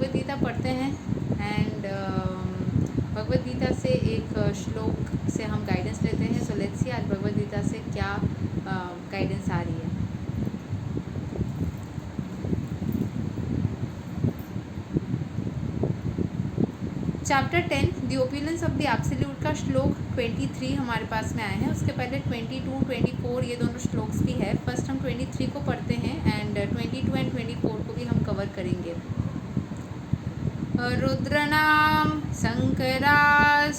भगवद गीता पढ़ते हैं एंड भगवद गीता से एक श्लोक से हम गाइडेंस लेते हैं। सो लेट्स सी आज भगवद गीता से क्या गाइडेंस आ रही है। Chapter 10 the opinions of the absolute का श्लोक 23 हमारे पास में आए हैं। उसके पहले 22, 24 ये दोनों श्लोक्स भी है। फर्स्ट हम 23 को पढ़ते हैं एंड 22 एंड 24 को भी हम कवर करेंगे। रुद्रनाम शंकराश्चस्मि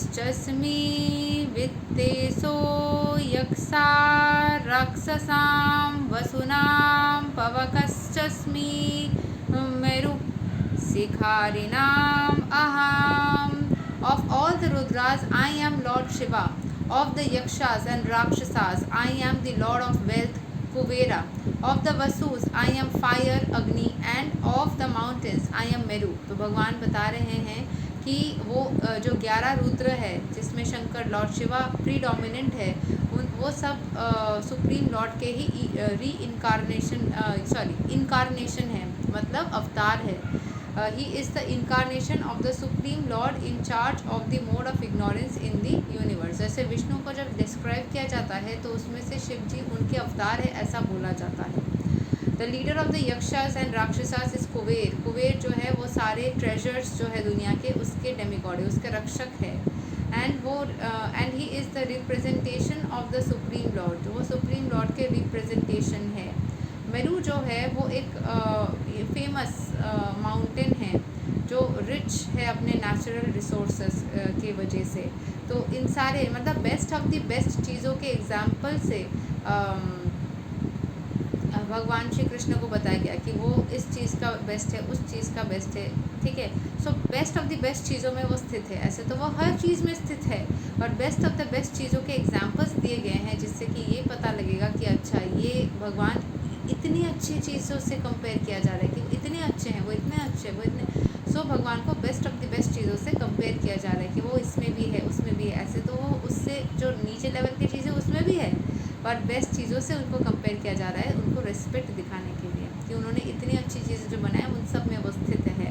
वित्तेसो यक्षा राक्षसां वसुनां पवकश्चस्मि मेरु शिखारिणाम aham. Of all the Rudras, I am Lord Shiva. Of the Yakshas and Rakshasas, I am the Lord of Wealth, Kuvera. Of the Vasus, I am Fire, Agni. And of the mountains, I am Meru. तो भगवान बता रहे हैं कि वो जो 11 रुद्र है जिसमें शंकर लॉर्ड शिवा प्रीडोमिनेंट है, वो सब सुप्रीम लॉर्ड के ही इनकारनेशन है, मतलब अवतार है। He is the incarnation of the supreme lord in charge of the mode of ignorance in the universe. जैसे विष्णु को जब डिस्क्राइब किया जाता है तो उसमें से शिव जी उनके अवतार है ऐसा बोला जाता है। The leader of the yakshas and rakshasas is Kuber. Kuber जो है वो सारे ट्रेजर्स जो है दुनिया के उसके डेमिगॉड है, उसके रक्षक है। And he is the representation of the supreme Lord. वो सुप्रीम लॉर्ड के रिप्रेजेंटेशन है। मेरू जो है वो एक फेमस माउंटेन है जो रिच है अपने नेचुरल रिसोर्सेस के वजह से। तो इन सारे मतलब बेस्ट ऑफ द बेस्ट चीज़ों के एग्जाम्पल से भगवान श्री कृष्ण को बताया गया कि वो इस चीज़ का बेस्ट है, उस चीज़ का बेस्ट है, ठीक है। So best of the best चीज़ों में वो स्थित है। ऐसे तो वो हर चीज़ में स्थित है, और बेस्ट ऑफ द बेस्ट चीज़ों के एग्जाम्पल्स दिए गए हैं जिससे कि ये पता लगेगा कि अच्छा ये भगवान इतनी अच्छी चीज़ों से कंपेयर किया जा रहा है कि इतने अच्छे हैं, वो इतने अच्छे हैं, वो इतने भगवान को बेस्ट ऑफ द बेस्ट चीज़ों से कंपेयर किया जा रहा है कि वो इसमें भी है, उसमें भी है। ऐसे तो वो उससे जो नीचे लेवल की चीज़ें उसमें भी है, पर बेस्ट चीज़ों से उनको कंपेयर किया जा रहा है, उनको रिस्पेक्ट दिखाने के लिए कि उन्होंने इतनी अच्छी चीज़ें जो बनाए उन सब में वो स्थित है।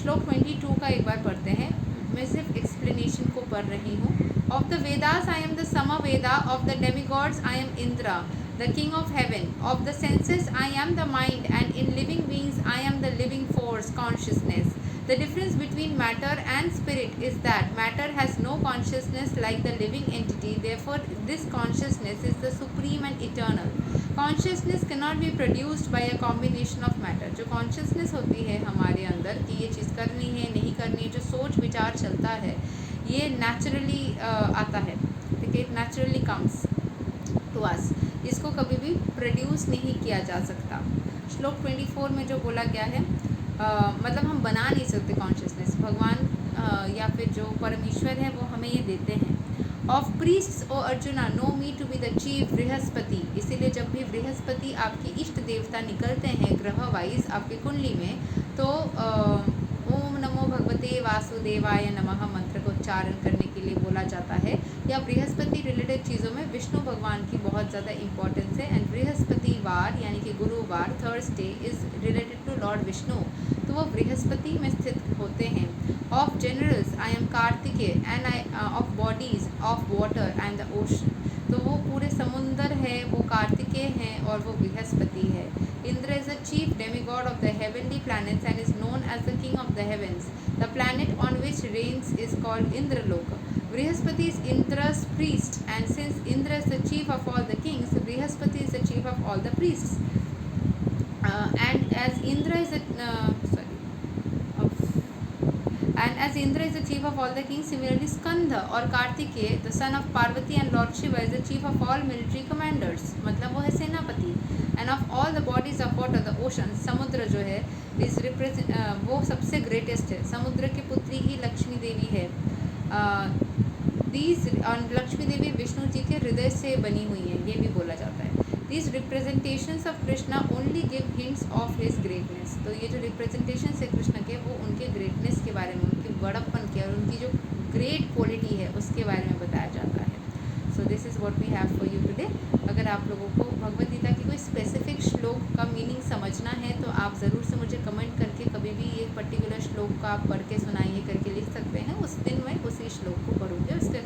श्लोक 22 का एक बार पढ़ते हैं। मैं सिर्फ एक्सप्लेनेशन को पढ़ रही हूँ। Of the Vedas I am the Samaveda, of the demigods I am Indra the king of heaven. Of the senses I am the mind, and in living beings I am the living force, consciousness. The difference between matter and spirit is that matter has no consciousness like the living entity, therefore this consciousness is the supreme and eternal. Consciousness cannot be produced by a combination of matter. जो consciousness होती है हमारे अंदर कि ये चीज़ करनी है नहीं करनी है, जो सोच विचार चलता है, ये नेचुरली आता है, ठीक है, it naturally comes to us. इसको कभी भी प्रोड्यूस नहीं किया जा सकता। श्लोक 24 में जो बोला गया है मतलब हम बना नहीं सकते कॉन्शियसनेस। भगवान या फिर जो परमेश्वर है वो हमें ये देते हैं। Of priests O Arjuna know me to be the chief Brihaspati. इसीलिए जब भी बृहस्पति आपके इष्ट देवता निकलते हैं ग्रह वाइज आपकी कुंडली में, तो ओम नमो भगवते वासुदेवाय नमः मंत्र को उच्चारण करने के लिए बोला जाता है। या बृहस्पति रिलेटेड चीज़ों में विष्णु भगवान की बहुत ज़्यादा इंपॉर्टेंस है। एंड बृहस्पतिवार यानी कि गुरुवार, Thursday is related to lord Vishnu, तो वो बृहस्पति में स्थित होते हैं। Of generals I am Kartikeya and I of bodies of water and the ocean. तो वो पूरे समुंदर है, वो कार्तिकेय हैं और वो बृहस्पति है। Indra is the chief demigod of the heavenly planets and is known as the king of the heavens. The planet on which reigns is called Indralok. Brihaspati is Indra's priest, and since Indra is the chief of all the kings, Brihaspati is the chief of all the priests. And as Indra is the chief of all the kings, similarly Skandha or Kartikeya, the son of Parvati and Lord Shiva, is the chief of all military commanders. मतलब वो है सेनापति। And of all the bodies of water, the ocean, समुद्र जो है is वो सबसे greatest है। समुद्र की पुत्री ही लक्ष्मी देवी है। लक्ष्मी देवी विष्णु जी के हृदय से बनी हुई है, ये भी बोला जाता है। These representations of Krishna only give hints of his greatness. तो ये जो representations है कृष्ण के, वो उनके greatness के बारे में, उनके बड़प्पन के और उनकी जो great quality है उसके बारे में बताया जाता है। So this is what we have for you today. अगर आप लोगों को भगवद गीता की कोई स्पेसिफिक श्लोक का मीनिंग समझना है तो आप ज़रूर से मुझे कमेंट करके कभी भी ये पर्टिकुलर का आप पढ़ के सुनाइए करके लिख सकते हैं। उस दिन मैं उसी श्लोक को पढ़ूँगी और उसका